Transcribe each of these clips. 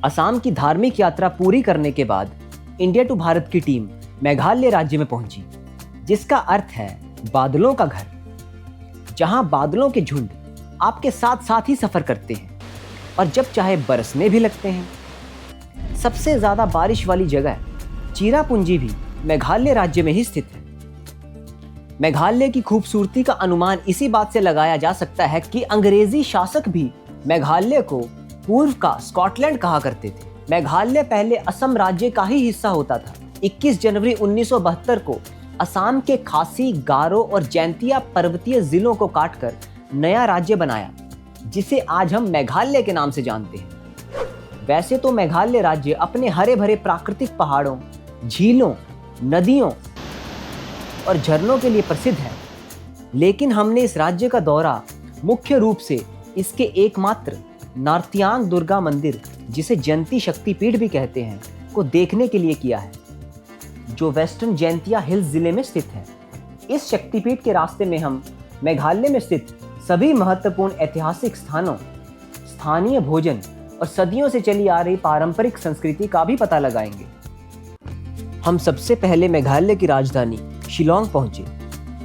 असम की धार्मिक यात्रा पूरी करने के बाद इंडिया टू भारत की टीम मेघालय राज्य में पहुंची, जिसका अर्थ है बादलों का घर, जहां बादलों के झुंड आपके साथ साथ ही सफर करते हैं और जब चाहे बरसने भी लगते हैं। सबसे ज्यादा बारिश वाली जगह चिरापुंजी भी मेघालय राज्य में ही स्थित है। मेघालय की खूबसूरती का अनुमान इसी बात से लगाया जा सकता है कि अंग्रेजी शासक भी मेघालय को पूर्व का स्कॉटलैंड कहा करते थे। मेघालय पहले असम राज्य का ही हिस्सा होता था। 21 जनवरी 1972 को असम के खासी, गारो और जैंतिया पर्वतीय जिलों को काटकर नया राज्य बनाया, जिसे आज हम मेघालय के नाम से जानते हैं। वैसे तो मेघालय राज्य अपने हरे भरे प्राकृतिक पहाड़ों, झीलों, नदियों और झरनों के लिए प्रसिद्ध है, लेकिन हमने इस राज्य का दौरा मुख्य रूप से इसके एकमात्र नार्तियांग दुर्गा मंदिर, जिसे जयंती शक्तिपीठ भी कहते हैं, को देखने के लिए किया है, जो वेस्टर्न जैंतिया हिल्स जिले में स्थित है। इस शक्तिपीठ के रास्ते में हम मेघालय में स्थित सभी महत्वपूर्ण ऐतिहासिक स्थानों, स्थानीय भोजन और सदियों से चली आ रही पारंपरिक संस्कृति का भी पता लगाएंगे। हम सबसे पहले मेघालय की राजधानी शिलोंग पहुंचे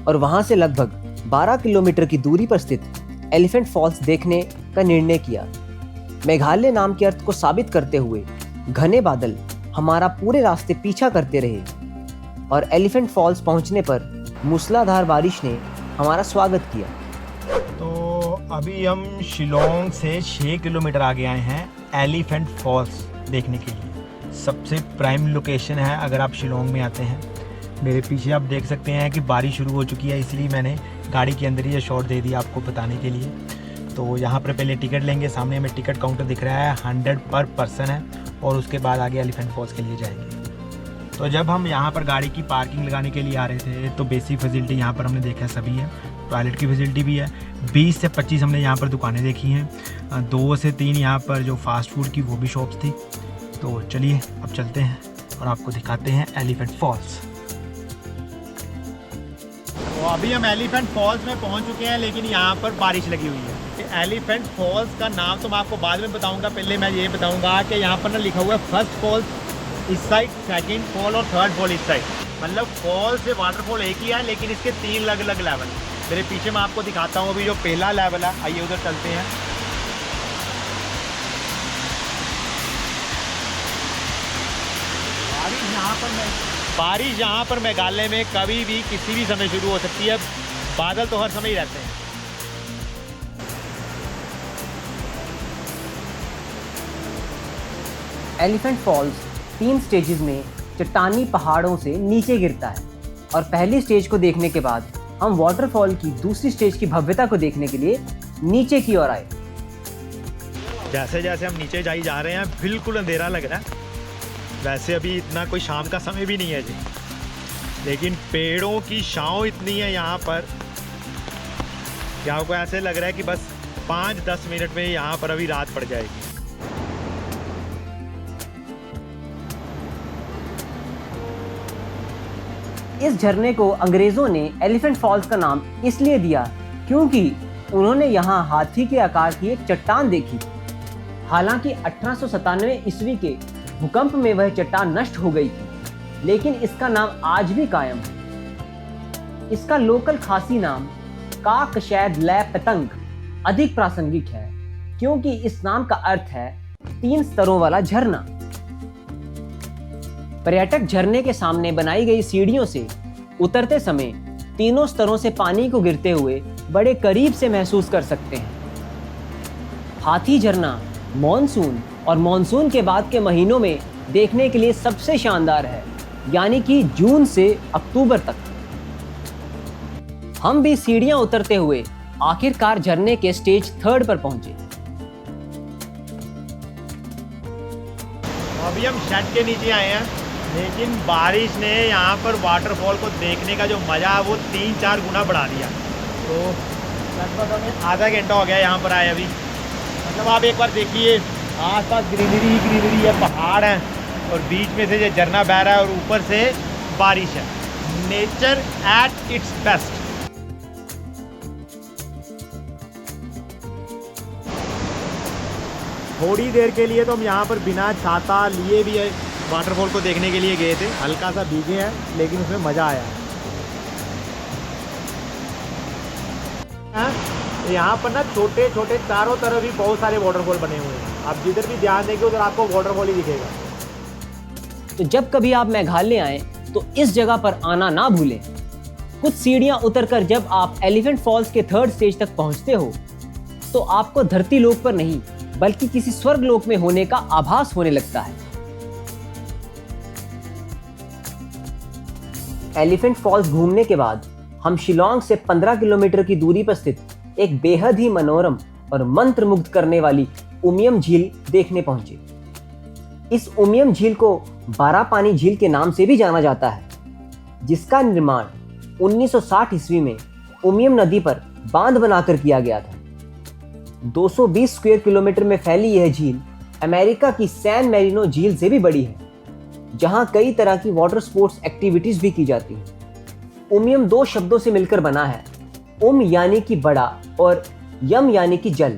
और वहां से लगभग 12 किलोमीटर की दूरी पर स्थित एलिफेंट फॉल्स देखने का निर्णय किया। मेघालय नाम के अर्थ को साबित करते हुए घने बादल हमारा पूरे रास्ते पीछा करते रहे और एलिफेंट फॉल्स पहुंचने पर मूसलाधार बारिश ने हमारा स्वागत किया। तो अभी हम शिलोंग से 6 किलोमीटर आगे आए हैं एलिफेंट फॉल्स देखने के लिए। सबसे प्राइम लोकेशन है अगर आप शिलोंग में आते हैं। मेरे पीछे आप देख सकते हैं कि बारिश शुरू हो चुकी है, इसलिए मैंने गाड़ी के अंदर ये शॉट दे दिया आपको बताने के लिए। तो यहाँ पर पहले टिकट लेंगे, सामने हमें टिकट काउंटर दिख रहा है, 100 पर पर्सन है, और उसके बाद आगे एलिफेंट फॉल्स के लिए जाएंगे। तो जब हम यहाँ पर गाड़ी की पार्किंग लगाने के लिए आ रहे थे तो बेसिक फैसिलिटी यहाँ पर हमने देखा सभी है। टॉयलेट की फैसिलिटी भी है। 20 से 25 हमने यहाँ पर दुकानें देखी हैं। 2 से 3 यहाँ पर जो फास्ट फूड की वो भी शॉप्स थी। तो चलिए अब चलते हैं और आपको दिखाते हैं एलिफेंट फॉल्स। तो अभी हम एलिफेंट फॉल्स में पहुंच चुके हैं, लेकिन यहाँ पर बारिश लगी हुई है। एलिफेंट फॉल्स का नाम तो मैं आपको बाद में बताऊंगा, पहले मैं ये बताऊंगा कि यहाँ पर ना लिखा हुआ है फर्स्ट फॉल्स इस साइड, सेकंड फॉल और थर्ड फॉल इस साइड। मतलब फॉल से वाटरफॉल एक ही है, लेकिन इसके 3 अलग अलग लेवल। मेरे पीछे मैं आपको दिखाता हूँ अभी जो पहला लेवल है। आइए उधर चलते हैं। बारिश यहाँ पर मेघालय में कभी भी किसी भी समय शुरू हो सकती है। बादल तो हर समय ही रहते हैं। एलिफेंट फॉल्स 3 स्टेजेस में चट्टानी पहाड़ों से नीचे गिरता है और पहली स्टेज को देखने के बाद हम वाटरफॉल की दूसरी स्टेज की भव्यता को देखने के लिए नीचे की ओर आए। जैसे जैसे हम नीचे जा रहे हैं बिल्कुल अंधेरा लग रहा है। वैसे अभी इतना कोई शाम का समय भी नहीं है जी, लेकिन पेड़ों की छांव इतनी है यहाँ पर कि आपको ऐसे लग रहा है कि बस 5-10 मिनट में यहाँ पर अभी रात पड़ जाएगी। इस झरने को अंग्रेजों ने एलिफेंट फॉल्स का नाम इसलिए दिया क्योंकि उन्होंने यहाँ हाथी के आकार की एक चट्टान देखी। हालांकि 1897 ईस्वी के भूकंप में वह चट्टान नष्ट हो गई थी, लेकिन इसका नाम आज भी कायम है। इसका लोकल खासी नाम काकशैद लै पतंग अधिक प्रासंगिक है क्योंकि इस नाम का अर्थ है 3 स्तरों वाला झरना। पर्यटक झरने के सामने बनाई गई सीढ़ियों से उतरते समय तीनों स्तरों से पानी को गिरते हुए बड़े करीब से महसूस कर सकते हैं। हाथी झरना मॉनसून और मॉनसून के बाद के महीनों में देखने के लिए सबसे शानदार है, यानी कि जून से अक्टूबर तक। हम भी सीढ़ियां उतरते हुए आखिरकार झरने के स्टेज 3 पर पहुंचे। अभी हम शेड के नीचे आए हैं, लेकिन बारिश ने यहाँ पर वाटरफॉल को देखने का जो मज़ा है वो 3-4 गुना बढ़ा दिया। तो लगभग हमें आधा घंटा हो गया यहाँ पर आए अभी। मतलब आप एक बार देखिए, आसपास ग्रीनरी ही ग्रीनरी है, पहाड़ हैं और बीच में से ये झरना बह रहा है और ऊपर से बारिश है। Nature at its best. थोड़ी देर के लिए तो हम यहाँ पर बिना छाता लिए भी वाटरफॉल को देखने के लिए गए थे। हल्का सा भीगे हैं लेकिन उसमें मज़ा आया है। यहाँ पर ना छोटे छोटे चारों तरफ भी बहुत सारे वाटरफॉल बने हुए हैं। आप जिधर भी ध्यान देंगे उधर आपको वाटरफॉल ही दिखेगा। तो जब कभी आप मेघालय आए तो इस जगह पर आना ना भूलें। कुछ सीढ़ियां उतरकर जब आप एलिफेंट फॉल्स के 3rd स्टेज तक पहुंचते हो तो आपको धरती लोक पर नहीं बल्कि किसी स्वर्ग लोक में होने का आभास होने लगता है। एलिफेंट फॉल्स घूमने के बाद हम शिलोंग से 15 किलोमीटर की दूरी पर स्थित एक बेहद ही मनोरम और मंत्रमुग्ध करने वाली उमियम झील देखने पहुंचे। इस उमियम झील को बारापानी झील के नाम से भी जाना जाता है, जिसका निर्माण 1960 ईस्वी में उमियम नदी पर बांध बनाकर किया गया था। 220 स्क्वायर किलोमीटर में फैली यह झील अमेरिका की सैन मैरिनो झील से भी बड़ी है, जहां कई तरह की वाटर स्पोर्ट्स एक्टिविटीज भी की जाती हैं। उमियम 2 शब्दों से मिलकर बना है, यानी कि बड़ा और यम यानी कि जल।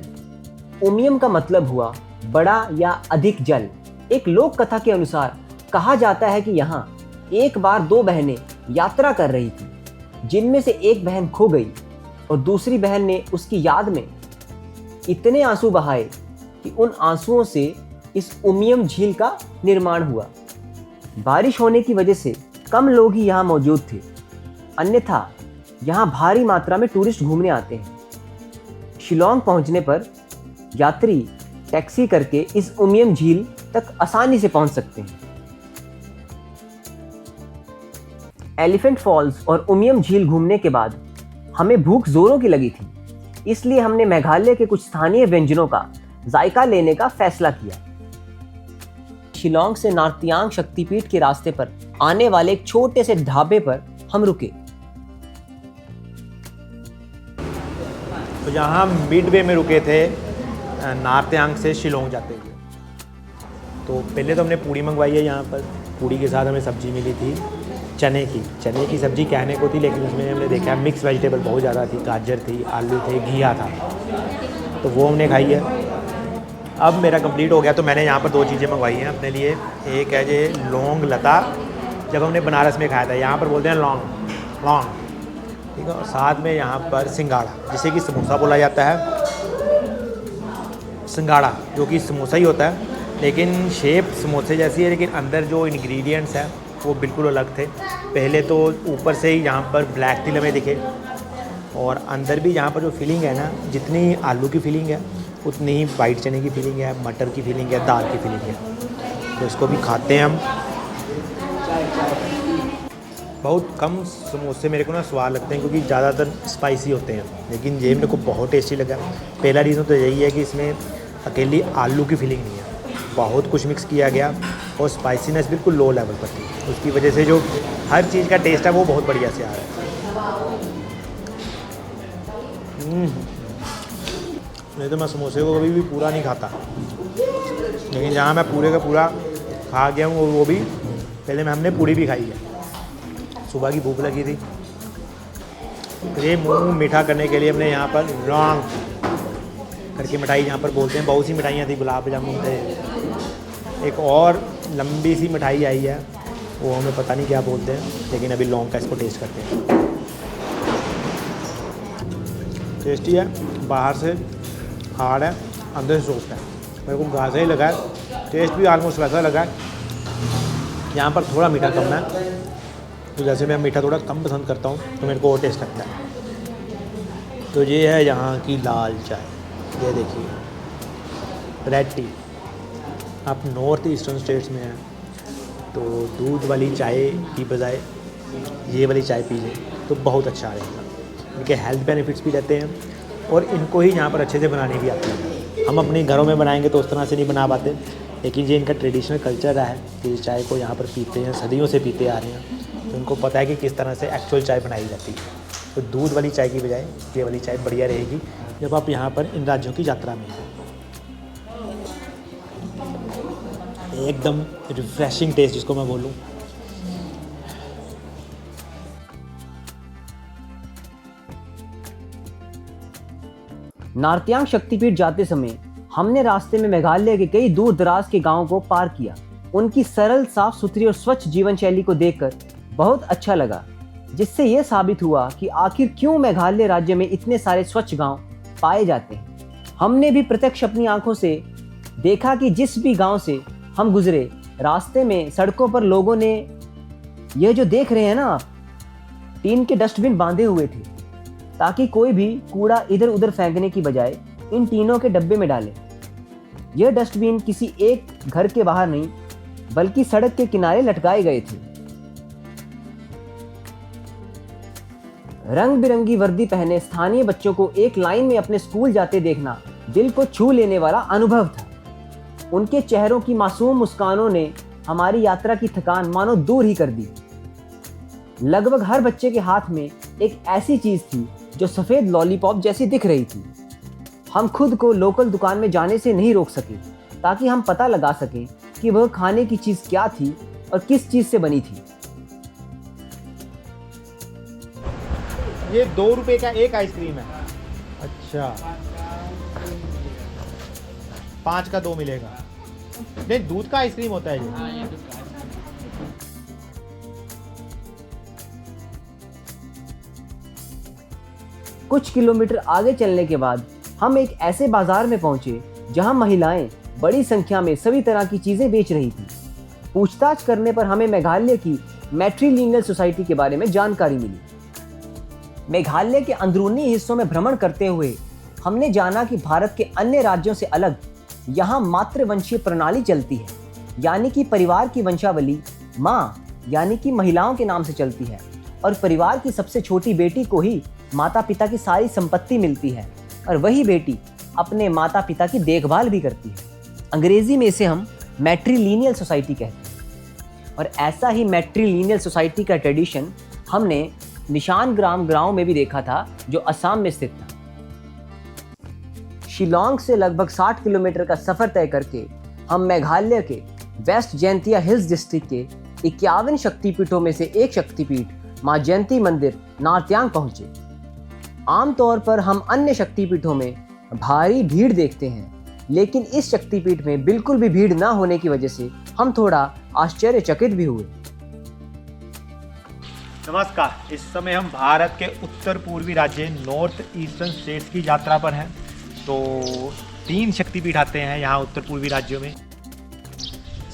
उमियम का मतलब हुआ बड़ा या अधिक जल। एक लोक कथा के अनुसार कहा जाता है कि यहाँ एक बार 2 बहनें यात्रा कर रही थी, जिनमें से एक बहन खो गई और दूसरी बहन ने उसकी याद में इतने आंसू बहाए कि उन आंसुओं से इस उमियम झील का निर्माण हुआ। बारिश होने की वजह से कम लोग ही यहाँ मौजूद थे, अन्यथा यहाँ भारी मात्रा में टूरिस्ट घूमने आते हैं। शिलोंग पहुंचने पर यात्री टैक्सी करके इस उमियम झील तक आसानी से पहुंच सकते हैं। एलिफेंट फॉल्स और उमियम झील घूमने के बाद हमें भूख जोरों की लगी थी, इसलिए हमने मेघालय के कुछ स्थानीय व्यंजनों का जायका लेने का फैसला किया। शिलोंग से नार्तियांग शक्तिपीठ के रास्ते पर आने वाले एक छोटे से ढाबे पर हम रुके। तो यहाँ मिडवे में रुके थे नार्तियांग से शिलोंग जाते हुए। तो पहले तो हमने पूड़ी मंगवाई है यहाँ पर। पूड़ी के साथ हमें सब्जी मिली थी चने की सब्जी कहने को थी, लेकिन उसमें हमने देखा मिक्स वेजिटेबल बहुत ज़्यादा थी। गाजर थी, आलू थे, घिया था, तो वो हमने खाई है। अब मेरा कंप्लीट हो गया तो मैंने यहाँ पर 2 चीज़ें मंगवाई हैं अपने लिए। एक है ये लौंग लता, जब हमने बनारस में खाया था, यहाँ पर बोलते हैं लौंग, ठीक है। और साथ में यहाँ पर सिंगाड़ा, जिसे कि समोसा बोला जाता है। सिंगाड़ा जो कि समोसा ही होता है, लेकिन शेप समोसे जैसी है, लेकिन अंदर जो इंग्रेडिएंट्स हैं वो बिल्कुल अलग थे। पहले तो ऊपर से ही यहाँ पर ब्लैक तिल हमें दिखे, और अंदर भी यहाँ पर जो फीलिंग है ना, जितनी आलू की फीलिंग है उतनी ही वाइट चने की फीलिंग है, मटर की फीलिंग है, दाल की फीलिंग है। तो इसको भी खाते हैं हम। बहुत कम समोसे मेरे को ना स्वाद लगते हैं, क्योंकि ज़्यादातर स्पाइसी होते हैं, लेकिन ये मेरे को बहुत टेस्टी लगा। पहला रीज़न तो यही है कि इसमें अकेली आलू की फीलिंग नहीं है, बहुत कुछ मिक्स किया गया और स्पाइसीनेस बिल्कुल लो लेवल पर थी। उसकी वजह से जो हर चीज़ का टेस्ट है वो बहुत बढ़िया से आ रहा है। नहीं तो मैं समोसे को कभी भी पूरा नहीं खाता, लेकिन जहाँ मैं पूरे का पूरा खा गया हूँ वो भी पहले हमने पूड़ी भी खाई है। सुबह की भूख लगी थी, ये मुँह मीठा करने के लिए हमने यहाँ पर लौंग करके मिठाई यहाँ पर बोलते हैं, बहुत सी मिठाइयाँ थी, गुलाब जामुन थे, एक और लंबी सी मिठाई आई है, वो हमें पता नहीं क्या बोलते हैं, लेकिन अभी लौंग का इसको टेस्ट करते हैं। टेस्टी है, बाहर से हार्ड है, अंदर से सॉफ्ट है। मेरे को वैसा ही लगा है, टेस्ट भी ऑलमोस्ट वैसा लगा है। यहाँ पर थोड़ा मीठा कम है, तो जैसे मैं मीठा थोड़ा कम पसंद करता हूँ तो मेरे को वो टेस्ट लगता है। तो ये है यहाँ की लाल चाय, ये देखिए रेड टी। आप नॉर्थ ईस्टर्न स्टेट्स में हैं तो दूध वाली चाय की बजाय ये वाली चाय पी लें तो बहुत अच्छा रहेगा। इनके हेल्थ बेनिफिट्स भी रहते हैं और इनको ही यहाँ पर अच्छे से बनाने भी आते हैं। हम अपने घरों में बनाएंगे तो उस तरह से नहीं बना पाते, लेकिन ये इनका ट्रेडिशनल कल्चर रहा है कि इस चाय को यहाँ पर पीते हैं, सदियों से पीते आ रहे हैं, तो इनको पता है कि किस तरह से एक्चुअल चाय बनाई जाती है। तो दूध वाली चाय की बजाय ये वाली चाय बढ़िया रहेगी जब आप यहाँ पर इन राज्यों की यात्रा में हैं। एकदम रिफ्रेशिंग टेस्ट जिसको मैं बोलूँ। नार्तियांग शक्तिपीठ जाते समय हमने रास्ते में मेघालय के कई दूर दराज के गांवों को पार किया। उनकी सरल, साफ सुथरी और स्वच्छ जीवन शैली को देखकर बहुत अच्छा लगा, जिससे यह साबित हुआ कि आखिर क्यों मेघालय राज्य में इतने सारे स्वच्छ गांव पाए जाते हैं। हमने भी प्रत्यक्ष अपनी आंखों से देखा कि जिस भी गांव से हम गुजरे, रास्ते में सड़कों पर लोगों ने यह जो देख रहे हैं ना आप, टीन के डस्टबिन बांधे हुए थे, ताकि कोई भी कूड़ा इधर उधर फेंकने की बजाय इन टीनों के डब्बे में डाले। यह डस्टबिन किसी एक घर के बाहर नहीं, बल्कि सड़क के किनारे लटकाए गए थे। रंग बिरंगी वर्दी पहने स्थानीय बच्चों को एक लाइन में अपने स्कूल जाते देखना दिल को छू लेने वाला अनुभव था। उनके चेहरों की मासूम मुस्कानों ने हमारी यात्रा की थकान मानो दूर ही कर दी। लगभग हर बच्चे के हाथ में एक ऐसी चीज थी जो सफेद लॉलीपॉप जैसी दिख रही थी। हम खुद को लोकल दुकान में जाने से नहीं रोक सके, ताकि हम पता लगा सकें कि वह खाने की चीज क्या थी और किस चीज से बनी थी। ये 2 रुपए का एक आइसक्रीम है। अच्छा, 5 का 2 मिलेगा। नहीं, दूध का आइसक्रीम होता है ये। कुछ किलोमीटर आगे चलने के बाद हम एक ऐसे बाजार में पहुंचे जहां महिलाएं बड़ी संख्या में सभी तरह की चीजें बेच रही थी। पूछताछ करने पर हमें मेघालय की मैट्रीलिनियल सोसाइटी के बारे में जानकारी मिली। मेघालय के अंदरूनी हिस्सों में भ्रमण करते हुए हमने जाना कि भारत के अन्य राज्यों से अलग यहाँ मातृवंशीय प्रणाली चलती है, यानी कि परिवार की वंशावली माँ यानी कि महिलाओं के नाम से चलती है और परिवार की सबसे छोटी बेटी को ही माता पिता की सारी संपत्ति मिलती है और वही बेटी अपने माता पिता की देखभाल भी करती है। अंग्रेजी में इसे हम मैट्रीलिनियल सोसाइटी कहते हैं। और ऐसा ही मैट्रीलिनियल सोसाइटी का ट्रेडिशन हमने निशान ग्राम गांव में भी देखा था, जो असम में स्थित था। शिलोंग से लगभग 60 किलोमीटर का सफर तय करके हम मेघालय के वेस्ट जैंतिया हिल्स डिस्ट्रिक्ट के 51 शक्तिपीठों में से एक शक्तिपीठ मां जयंती मंदिर नारत्यांग पहुंचे। आमतौर पर हम अन्य शक्तिपीठों में भारी भीड़ देखते हैं, लेकिन इस शक्तिपीठ में बिल्कुल भी भीड़ ना होने की वजह से हम थोड़ा आश्चर्यचकित भी हुए। नमस्कार, इस समय हम भारत के उत्तर पूर्वी राज्य नॉर्थ ईस्टर्न स्टेट्स की यात्रा पर हैं। तो 3 शक्तिपीठ आते हैं यहाँ उत्तर पूर्वी राज्यों में।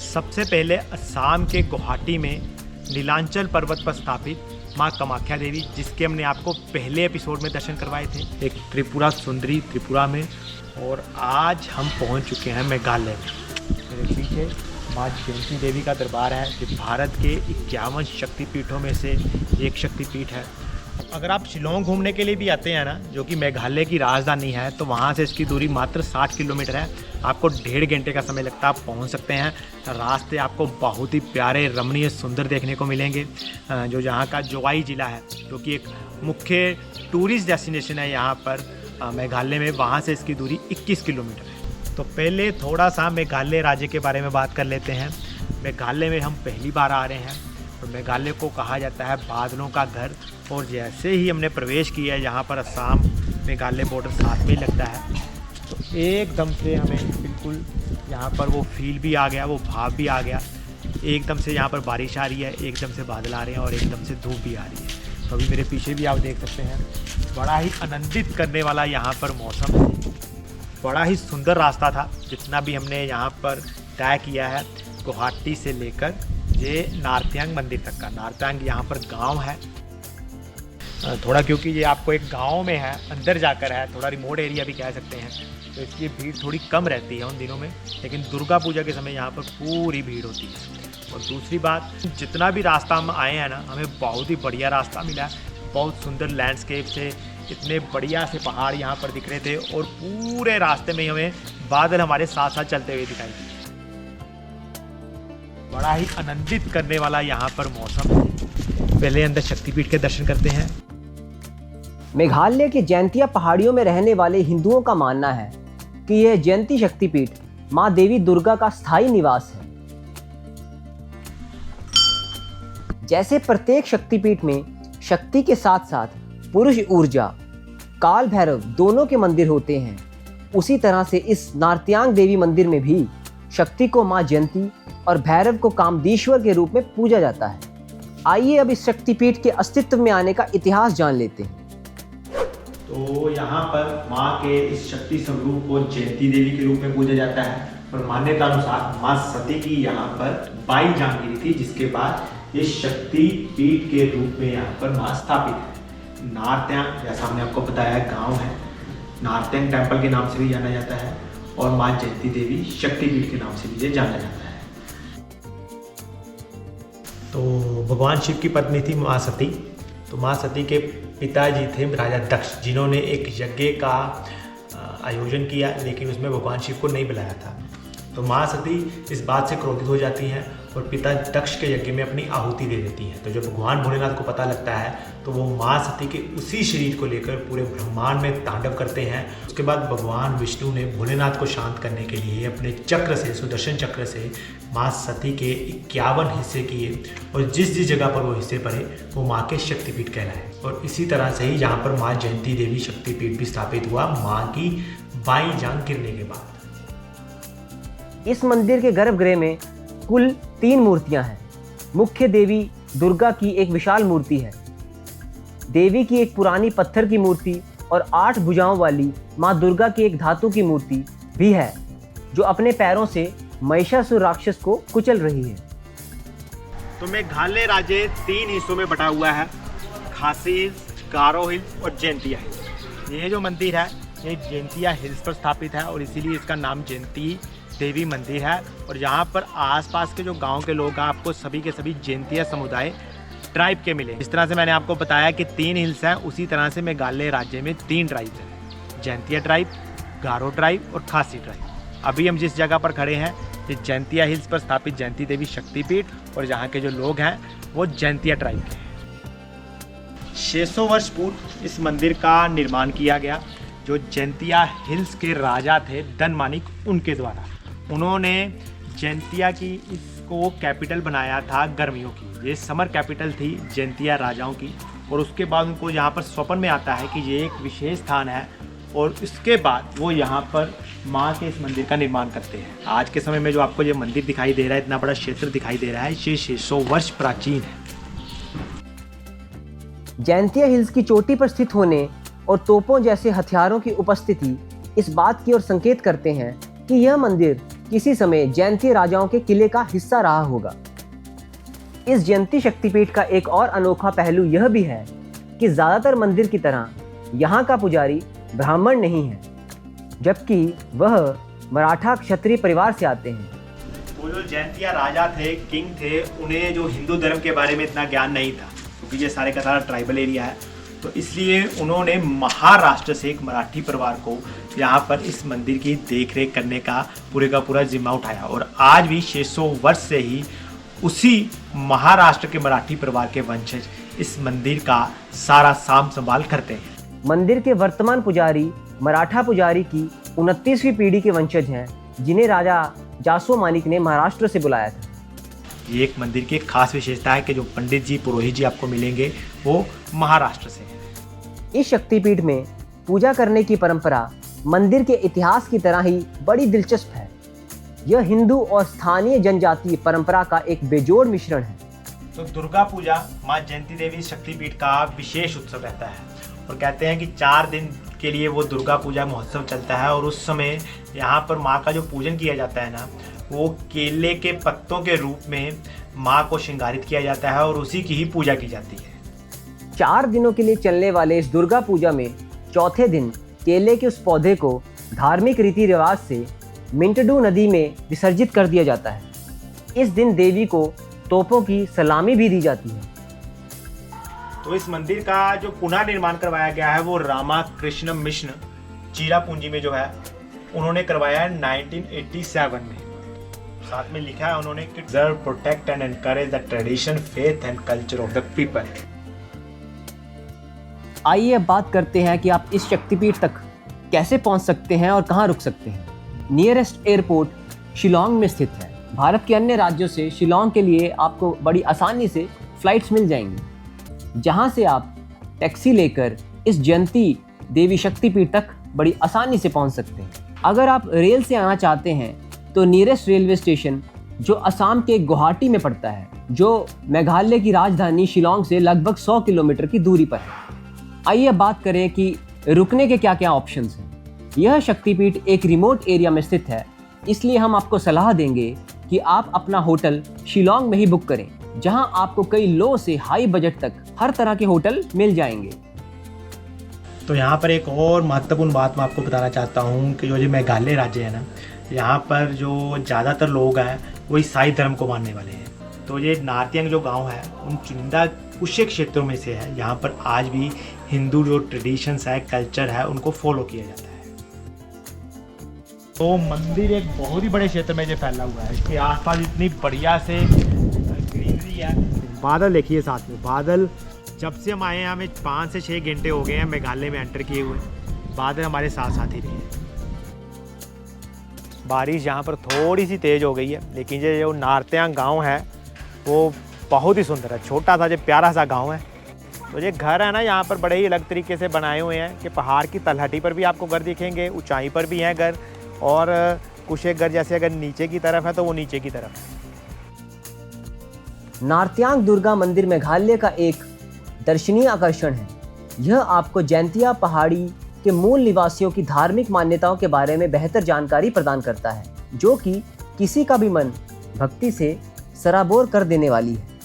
सबसे पहले असम के गुवाहाटी में नीलांचल पर्वत पर स्थापित माँ कामाख्या देवी, जिसके हमने आपको पहले एपिसोड में दर्शन करवाए थे, एक त्रिपुरा सुंदरी त्रिपुरा में। और आज हम पहुँच चुके हैं मेघालय में। मेरे पीछे माँ जयंती देवी का दरबार है, जो भारत के 51 शक्तिपीठों में से एक शक्तिपीठ है। अगर आप शिलोंग घूमने के लिए भी आते हैं ना, जो कि मेघालय की राजधानी है, तो वहाँ से इसकी दूरी मात्र 60 किलोमीटर है। आपको 1.5 घंटे का समय लगता है, आप पहुँच सकते हैं। रास्ते आपको बहुत ही प्यारे, रमणीय, सुंदर देखने को मिलेंगे। जो यहाँ का जोवाई ज़िला है, जो कि एक मुख्य टूरिस्ट डेस्टिनेशन है यहाँ पर मेघालय में, वहाँ से इसकी दूरी 21 किलोमीटर है। तो पहले थोड़ा सा मेघालय राज्य के बारे में बात कर लेते हैं। मेघालय में हम पहली बार आ रहे हैं और मेघालय को कहा जाता है बादलों का घर। और जैसे ही हमने प्रवेश किया है, यहाँ पर असम मेघालय बॉर्डर साथ में लगता है, तो एकदम से हमें बिल्कुल यहाँ पर वो फील भी आ गया, वो भाव भी आ गया। एकदम से यहाँ पर बारिश आ रही है, एकदम से बादल आ रहे हैं और एकदम से धूप भी आ रही है। तो अभी मेरे पीछे भी आप देख सकते हैं, बड़ा ही आनंदित करने वाला यहाँ पर मौसम है। बड़ा ही सुंदर रास्ता था जितना भी हमने यहाँ पर तय किया है, गुवाहाटी से लेकर ये नारत्यांग मंदिर तक का। नारत्यांग यहाँ पर गांव है थोड़ा, क्योंकि ये आपको एक गांव में है, अंदर जाकर है, थोड़ा रिमोट एरिया भी कह सकते हैं, तो इसलिए भीड़ थोड़ी कम रहती है उन दिनों में। लेकिन दुर्गा पूजा के समय यहाँ पर पूरी भीड़ होती है। और दूसरी बात, जितना भी रास्ता हम आए हैं ना, हमें बहुत ही बढ़िया रास्ता मिला है। बहुत सुंदर लैंडस्केप से, इतने बढ़िया से पहाड़ यहाँ पर दिख रहे थे और पूरे रास्ते में हमें बादल हमारे साथ साथ चलते हुए दिखाई दिए। बड़ा ही आनंदित करने वाला यहाँ पर मौसम है। पहले अंदर शक्तिपीठ के दर्शन करते हैं। मेघालय के जैंतिया पहाड़ियों में रहने वाले हिंदुओं का मानना है कि यह जयंती शक्तिपीठ मां देवी दुर्गा का स्थायी निवास है। जैसे प्रत्येक शक्तिपीठ में शक्ति के साथ साथ पुरुष ऊर्जा, काल भैरव दोनों के मंदिर होते हैं। उसी तरह से इस नार्त्यांग देवी मंदिर में भी शक्ति को मां जयंती और भैरव को कामदेश्वर के रूप में पूजा जाता है। आइए अब इस शक्तिपीठ के अस्तित्व में आने का इतिहास जान लेते हैं। तो यहाँ पर माँ के इस शक्ति स्वरूप को जयंती देवी के रूप में पूजा जाता है और मान्यता अनुसार माँ सती की यहाँ पर बाई जान गिरी थी, जिसके बाद ये शक्ति पीठ के रूप में यहाँ पर माँ स्थापित है। नार्त्यांग, जैसा हमने आपको बताया, गांव है, नार्त्यांग टेम्पल के नाम से भी जाना जाता है और माँ जयंती देवी शक्तिपीठ के नाम से भी ये जाना जाता है। तो भगवान शिव की पत्नी थी माँ सती। तो माँ सती के पिताजी थे राजा दक्ष, जिन्होंने एक यज्ञ का आयोजन किया, लेकिन उसमें भगवान शिव को नहीं बुलाया था। तो माँ सती इस बात से क्रोधित हो जाती हैं और पिता दक्ष के यज्ञ में अपनी आहुति दे देती हैं। तो जब भगवान भोलेनाथ को पता लगता है तो वो माँ सती के उसी शरीर को लेकर पूरे ब्रह्मांड में तांडव करते हैं। उसके बाद भगवान विष्णु ने भोलेनाथ को शांत करने के लिए अपने चक्र से, सुदर्शन चक्र से माँ सती के 51 हिस्से किए और जिस जिस जगह पर वो हिस्से पड़े वो माँ के शक्तिपीठ कहलाए। और इसी तरह से ही यहाँ पर माँ जयंती देवी शक्तिपीठ भी स्थापित हुआ माँ की बाई जान गिरने के बाद। इस मंदिर के गर्भगृह में कुल 3 मूर्तियां हैं। मुख्य देवी दुर्गा की एक विशाल मूर्ति है, देवी की एक पुरानी पत्थर की मूर्ति और 8 भुजाओं वाली मां दुर्गा की एक धातु की मूर्ति भी है, जो अपने पैरों से महिषासुर राक्षस को कुचल रही है। तो मेघालय राज्य 3 हिस्सों में बटा हुआ है, खासी हिल्स, गारो हिल्स और जयंतिया हिल्स। ये जो मंदिर है ये जयंतिया हिल्स पर स्थापित है और इसीलिए इसका नाम जयंती देवी मंदिर है। और यहाँ पर आसपास के जो गांव के लोग हैं, आपको सभी के सभी जयंतिया समुदाय ट्राइब के मिले। इस तरह से मैंने आपको बताया कि 3 हिल्स हैं, उसी तरह से मेघालय राज्य में 3 ट्राइब हैं, जयंतिया ट्राइब, गारो ट्राइब और खासी ट्राइब। अभी हम जिस जगह पर खड़े हैं ये जयंतिया हिल्स पर स्थापित जयंती देवी शक्तिपीठ और यहाँ के जो लोग हैं वो जयंतिया ट्राइब के हैं। 600 वर्ष पूर्व इस मंदिर का निर्माण किया गया, जो जयंतिया हिल्स के राजा थे धनमानिक, उनके द्वारा। उन्होंने जयंतिया की इसको कैपिटल बनाया था गर्मियों की, ये समर कैपिटल थी जयंतिया राजाओं की। और उसके बाद उनको यहाँ पर स्वप्न में आता है कि ये एक विशेष स्थान है और इसके बाद वो यहाँ पर माँ के इस मंदिर का निर्माण करते हैं। आज के समय में जो आपको ये मंदिर दिखाई दे रहा है, इतना बड़ा क्षेत्र दिखाई दे रहा है, ये 600 वर्ष प्राचीन है। जयंतिया हिल्स की चोटी पर स्थित होने और तोपों जैसे हथियारों की उपस्थिति इस बात की ओर संकेत करते हैं कि यह मंदिर किसी समय जयंती राजाओं के किले का हिस्सा रहा होगा। इस जयंती शक्तिपीठ का एक और अनोखा पहलू यह भी है कि ज्यादातर मंदिर की तरह यहाँ का पुजारी ब्राह्मण नहीं है, जबकि वह मराठा क्षत्रिय परिवार से आते हैं। वो जो जयंतिया राजा थे, किंग थे, उन्हें जो हिंदू धर्म के बारे में इतना ज्ञान नहीं था, क्योंकि ये सारे का सारा ट्राइबल एरिया है। तो इसलिए उन्होंने महाराष्ट्र से एक मराठी परिवार को यहाँ पर इस मंदिर की देखरेख करने का पूरा जिम्मा उठाया और आज भी 600 वर्ष से ही उसी महाराष्ट्र के मराठी परिवार के वंशज इस मंदिर का सारा साम संभाल करते हैं। मंदिर के वर्तमान पुजारी मराठा पुजारी की 29वीं पीढ़ी के वंशज हैं, जिन्हें राजा जासो मानिक ने महाराष्ट्र से बुलाया था। ये एक मंदिर की एक खास विशेषता है कि जो पंडित जी, पुरोहित जी आपको मिलेंगे वो महाराष्ट्र से हैं। इस शक्तिपीठ में पूजा करने की परंपरा मंदिर के इतिहास की तरह ही बड़ी दिलचस्प है। यह हिंदू और स्थानीय जनजातीय परंपरा का एक बेजोड़ मिश्रण है। तो दुर्गा पूजा माँ जयंती देवी शक्तिपीठ का विशेष उत्सव रहता है और कहते हैं कि 4 दिन के लिए वो दुर्गा पूजा महोत्सव चलता है और उस समय यहाँ पर माँ का जो पूजन किया जाता है ना, वो केले के पत्तों के रूप में माँ को श्रृंगारित किया जाता है और उसी की ही पूजा की जाती है। 4 दिनों के लिए चलने वाले इस दुर्गा पूजा में चौथे दिन केले के उस पौधे को धार्मिक रीति रिवाज से मिंटडू नदी में विसर्जित कर दिया जाता है। इस दिन देवी को तोपों की सलामी भी दी जाती है। तो इस मंदिर का जो पुनः निर्माण करवाया गया है वो रामा कृष्ण मिश्न चिरापुंजी में जो है उन्होंने करवाया है 1987 में। साथ में लिखा है उन्होंने कि preserve, protect and encourage the tradition, faith and culture of the people। आइए अब बात करते हैं कि आप इस शक्तिपीठ तक कैसे पहुंच सकते हैं और कहां रुक सकते हैं। नियरेस्ट एयरपोर्ट शिलोंग में स्थित है। भारत के अन्य राज्यों से शिलोंग के लिए आपको बड़ी आसानी से फ्लाइट्स मिल जाएंगी, जहां से आप टैक्सी लेकर इस जयंती देवी शक्तिपीठ तक बड़ी आसानी से पहुंच सकते हैं। अगर आप रेल से आना चाहते हैं तो नियरेस्ट रेलवे स्टेशन जो असम के गुवाहाटी में पड़ता है, जो मेघालय की राजधानी शिलोंग से लगभग 100 किलोमीटर की दूरी पर है। आइए बात करें कि रुकने के क्या क्या ऑप्शंस हैं। यह शक्तिपीठ एक रिमोट एरिया में स्थित है, इसलिए हम आपको सलाह देंगे कि आप अपना होटल शिलोंग में ही बुक करें, जहां आपको कई लो से हाई बजट तक हर तरह के होटल मिल जाएंगे। तो यहाँ पर एक और महत्वपूर्ण बात मैं आपको बताना चाहता हूँ कि जो मेघालय राज्य है ना, यहाँ पर जो ज़्यादातर लोग हैं वो ईसाई धर्म को मानने वाले हैं। तो ये नार्तियांग जो गांव है उन चुनिंदा कुछ क्षेत्रों में से है यहाँ पर आज भी हिंदू जो ट्रेडिशंस है, कल्चर है, उनको फॉलो किया जाता है। तो मंदिर एक बहुत ही बड़े क्षेत्र में जो फैला हुआ है, इसके आसपास इतनी बढ़िया से ग्रीनरी है। बादल देखिए साथ में, बादल जब से हम आए हैं हमें 5 से 6 घंटे हो गए हैं मेघालय में एंटर किए हुए, बादल हमारे साथ साथ ही रहे। बारिश यहाँ पर थोड़ी सी तेज़ हो गई है, लेकिन ये जो नार्तियांग गांव है वो बहुत ही सुंदर है। छोटा सा जो प्यारा सा गांव है। तो ये घर है ना यहाँ पर बड़े ही अलग तरीके से बनाए हुए हैं कि पहाड़ की तलहटी पर भी आपको घर दिखेंगे, ऊंचाई पर भी हैं घर, और कुछ एक घर जैसे अगर नीचे की तरफ है तो वो नीचे की तरफ है। नार्तियांग दुर्गा मंदिर मेघालय का एक दर्शनीय आकर्षण है। यह आपको जैंतिया पहाड़ी के मूल निवासियों की धार्मिक मान्यताओं के बारे में बेहतर जानकारी प्रदान करता है, जो कि किसी का भी मन भक्ति से सराबोर कर देने वाली है।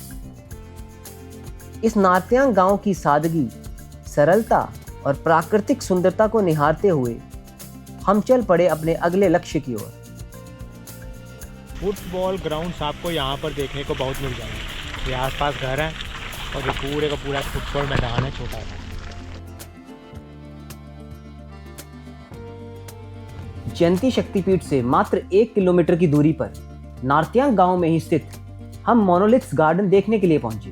इस नार्तियांग गांव की सादगी, सरलता और प्राकृतिक सुंदरता को निहारते हुए हम चल पड़े अपने अगले लक्ष्य की ओर। फुटबॉल ग्राउंड्स आपको यहाँ पर देखने को बहुत मिल जाएंगे। ये आसपास घर हैं और ये पूरे का पूरा फुटबॉल मैदान है छोटा सा। जयंती शक्तिपीठ से मात्र 1 किलोमीटर की दूरी पर नार्तियांग गांव में ही स्थित हम मोनोलिथ्स गार्डन देखने के लिए पहुंचे।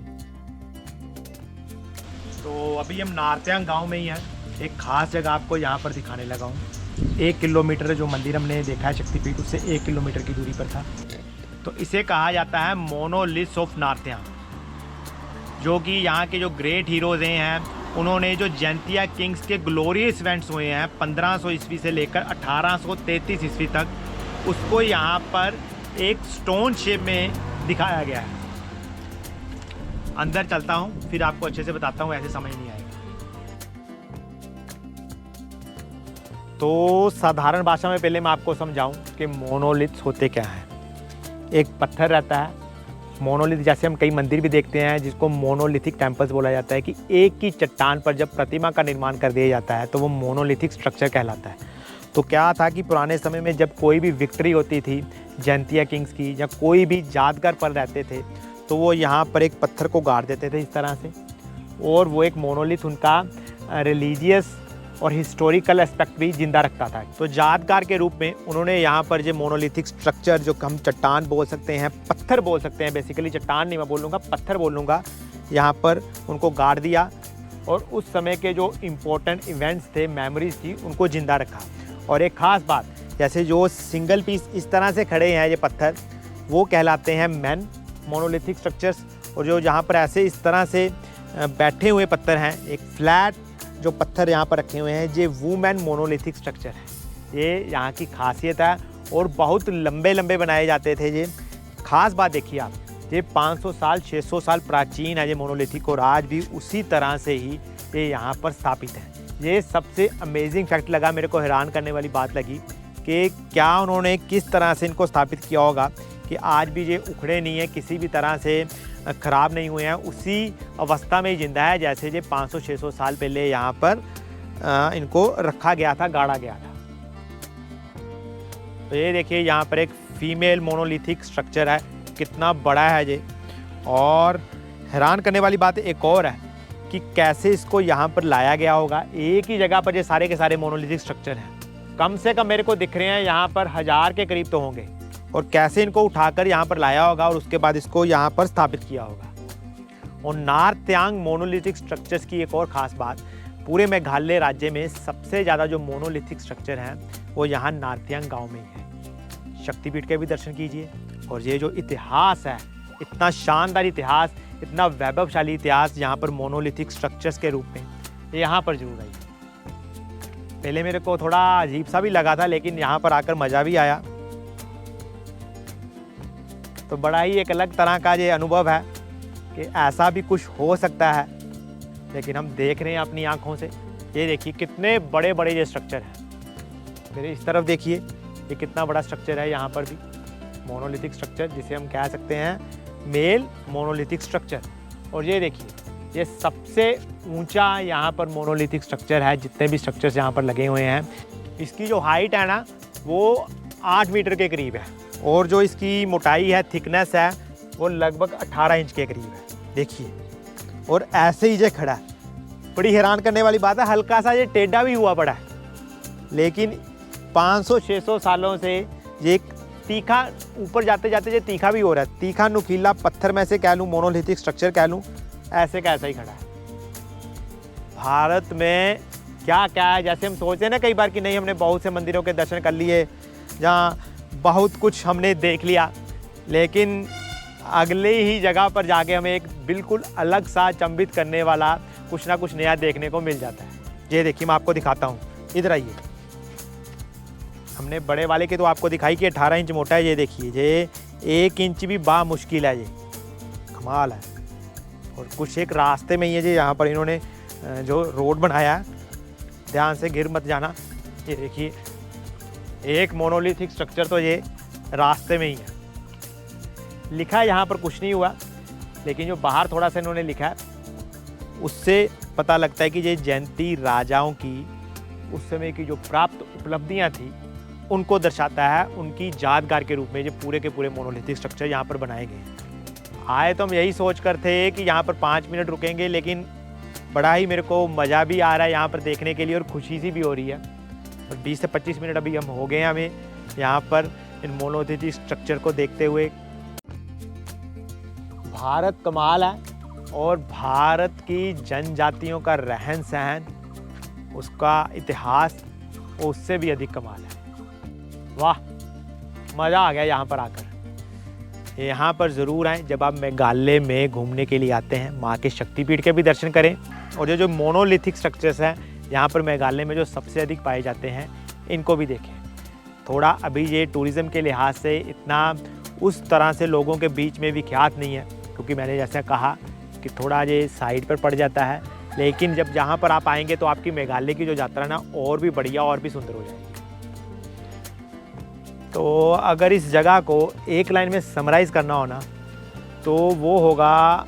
तो अभी हम नार्तियांग गांव में ही हैं। एक खास जगह आपको यहाँ पर दिखाने लगा हूँ। 1 किलोमीटर जो मंदिर हमने देखा है शक्तिपीठ, उससे 1 किलोमीटर की दूरी पर था। तो इसे कहा जाता है मोनोलिथ्स ऑफ नार्तियांग, जो कि यहाँ के जो ग्रेट हीरोज़ हैं उन्होंने जो जैंतिया किंग्स के ग्लोरियस इवेंट्स हुए हैं 1500 ईस्वी से लेकर 1833 ईस्वी तक, उसको यहाँ पर एक स्टोन शेप में दिखाया गया है। अंदर चलता हूँ फिर आपको अच्छे से बताता हूँ, ऐसे समझ नहीं आएगा। तो साधारण भाषा में पहले मैं आपको समझाऊं कि मोनोलिथ्स होते क्या हैं। एक पत्थर रहता है मोनोलिथ, जैसे हम कई मंदिर भी देखते हैं जिसको मोनोलिथिक टेम्पल्स बोला जाता है, कि एक ही चट्टान पर जब प्रतिमा का निर्माण कर दिया जाता है तो वो मोनोलिथिक स्ट्रक्चर कहलाता है। तो क्या था कि पुराने समय में जब कोई भी विक्ट्री होती थी जैंतिया किंग्स की, या कोई भी यादगार पल रहते थे, तो वो यहाँ पर एक पत्थर को गाड़ देते थे इस तरह से, और वो एक मोनोलिथ उनका रिलीजियस और हिस्टोरिकल एस्पेक्ट भी जिंदा रखता था। तो यादगार के रूप में उन्होंने यहाँ पर जो मोनोलिथिक स्ट्रक्चर, जो हम चट्टान बोल सकते हैं, पत्थर बोल सकते हैं, बेसिकली चट्टान नहीं मैं बोलूँगा, पत्थर बोलूँगा, यहाँ पर उनको गाड़ दिया और उस समय के जो इम्पोर्टेंट इवेंट्स थे, मेमोरीज थी, उनको जिंदा रखा। और एक ख़ास बात, जैसे जो सिंगल पीस इस तरह से खड़े हैं ये पत्थर, वो कहलाते हैं मैन मोनोलिथिक स्ट्रक्चर्स, और जो यहाँ पर ऐसे इस तरह से बैठे हुए पत्थर हैं, एक फ्लैट जो पत्थर यहाँ पर रखे हुए हैं, ये वुमेन मोनोलिथिक स्ट्रक्चर है। ये यहाँ की खासियत है और बहुत लंबे लंबे बनाए जाते थे ये। खास बात देखिए आप, ये 500 साल 600 साल प्राचीन है ये मोनोलिथिक, और आज भी उसी तरह से ही ये यहाँ पर स्थापित है। ये सबसे अमेजिंग फैक्ट लगा मेरे को, हैरान करने वाली बात लगी कि क्या उन्होंने किस तरह से इनको स्थापित किया होगा कि आज भी ये उखड़े नहीं है, किसी भी तरह से ख़राब नहीं हुए हैं, उसी अवस्था में ही जिंदा है जैसे ये 500-600 साल पहले यहाँ पर इनको रखा गया था, गाड़ा गया था। तो ये देखिए यहाँ पर एक फीमेल मोनोलिथिक स्ट्रक्चर है, कितना बड़ा है ये। और हैरान करने वाली बात एक और है कि कैसे इसको यहाँ पर लाया गया होगा। एक ही जगह पर ये सारे के सारे मोनोलिथिक स्ट्रक्चर हैं, कम से कम मेरे को दिख रहे हैं यहाँ पर 1000 के करीब तो होंगे, और कैसे इनको उठाकर यहाँ पर लाया होगा और उसके बाद इसको यहाँ पर स्थापित किया होगा। और नार्तियांग मोनोलिथिक स्ट्रक्चर्स की एक और ख़ास बात, पूरे मेघालय राज्य में सबसे ज़्यादा जो मोनोलिथिक स्ट्रक्चर हैं वो यहाँ नार्तियांग गांव में ही है। शक्तिपीठ के भी दर्शन कीजिए, और ये जो इतिहास है, इतना शानदार इतिहास, इतना वैभवशाली इतिहास यहाँ पर मोनोलिथिक स्ट्रक्चर्स के रूप में, यहाँ पर जरूर आइए। पहले मेरे को थोड़ा अजीब सा भी लगा था, लेकिन यहाँ पर आकर मज़ा भी आया। तो बड़ा ही एक अलग तरह का ये अनुभव है कि ऐसा भी कुछ हो सकता है, लेकिन हम देख रहे हैं अपनी आँखों से। ये देखिए कितने बड़े बड़े ये स्ट्रक्चर हैं। मेरे इस तरफ देखिए, ये कितना बड़ा स्ट्रक्चर है। यहाँ पर भी मोनोलिथिक स्ट्रक्चर, जिसे हम कह सकते हैं मेल मोनोलिथिक स्ट्रक्चर। और ये देखिए, ये सबसे ऊंचा यहाँ पर मोनोलिथिक स्ट्रक्चर है जितने भी स्ट्रक्चर्स यहाँ पर लगे हुए हैं। इसकी जो हाइट है ना, वो 8 मीटर के करीब है, और जो इसकी मोटाई है, थिकनेस है, वो लगभग 18 इंच के करीब है। देखिए, और ऐसे ही ये खड़ा है। बड़ी हैरान करने वाली बात है, हल्का सा ये टेढ़ा भी हुआ पड़ा है, लेकिन 500-600 सालों से ये तीखा, ऊपर जाते जाते ये तीखा भी हो रहा है। तीखा नुकीला पत्थर में से कह लूँ, मोनोलिथिक स्ट्रक्चर कह लूँ, ऐसे का ऐसा ही खड़ा है। भारत में क्या क्या है, जैसे हम सोचते हैं ना कई बार कि नहीं, हमने बहुत से मंदिरों के दर्शन कर लिए, जहाँ बहुत कुछ हमने देख लिया, लेकिन अगले ही जगह पर जाके हमें एक बिल्कुल अलग सा अचंभित करने वाला कुछ ना कुछ नया देखने को मिल जाता है। ये देखिए, मैं आपको दिखाता हूँ, इधर आइए। हमने बड़े वाले की तो आपको दिखाई कि 18 इंच मोटा है। ये देखिए, ये 1 इंच भी मुश्किल है, ये कमाल है। और कुछ एक रास्ते में ही है जी, यहाँ पर इन्होंने जो रोड बनाया है, ध्यान से गिर मत जाना। ये देखिए, एक मोनोलिथिक स्ट्रक्चर तो ये रास्ते में ही है। लिखा है यहाँ पर कुछ नहीं हुआ, लेकिन जो बाहर थोड़ा सा इन्होंने लिखा है, उससे पता लगता है कि ये जयंती राजाओं की उस समय की जो प्राप्त उपलब्धियाँ थी, उनको दर्शाता है। उनकी यादगार के रूप में ये पूरे के पूरे मोनोलिथिक स्ट्रक्चर यहाँ पर बनाए गए। आए तो हम यही सोच कर थे कि यहाँ पर 5 मिनट रुकेंगे, लेकिन बड़ा ही मेरे को मज़ा भी आ रहा है यहाँ पर देखने के लिए, और खुशी सी भी हो रही है। और 20 से 25 मिनट अभी हम हो गए हैं हमें यहाँ पर इन मोनोलिथिक स्ट्रक्चर को देखते हुए। भारत कमाल है, और भारत की जनजातियों का रहन सहन, उसका इतिहास, उससे भी अधिक कमाल है। वाह, मज़ा आ गया यहाँ पर आकर। यहाँ पर ज़रूर आएँ जब आप मेघालय में घूमने के लिए आते हैं। माँ के शक्तिपीठ के भी दर्शन करें, और जो मोनोलिथिक स्ट्रक्चर्स हैं यहाँ पर मेघालय में जो सबसे अधिक पाए जाते हैं, इनको भी देखें। थोड़ा अभी ये टूरिज़्म के लिहाज से इतना उस तरह से लोगों के बीच में विख्यात नहीं है, क्योंकि मैंने जैसा कहा कि थोड़ा ये साइड पर पड़ जाता है। लेकिन जब जहाँ पर आप आएंगे तो आपकी मेघालय की जो यात्रा ना और भी बढ़िया और भी सुंदर हो जाएगी। तो अगर इस जगह को एक लाइन में समराइज़ करना हो ना, तो वो होगा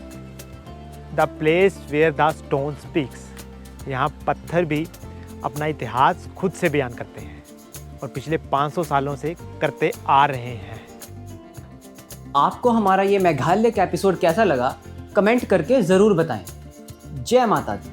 the place where the stone speaks. यहाँ पत्थर भी अपना इतिहास खुद से बयान करते हैं, और पिछले 500 सालों से करते आ रहे हैं। आपको हमारा ये मेघालय का एपिसोड कैसा लगा, कमेंट करके ज़रूर बताएं। जय माता दी।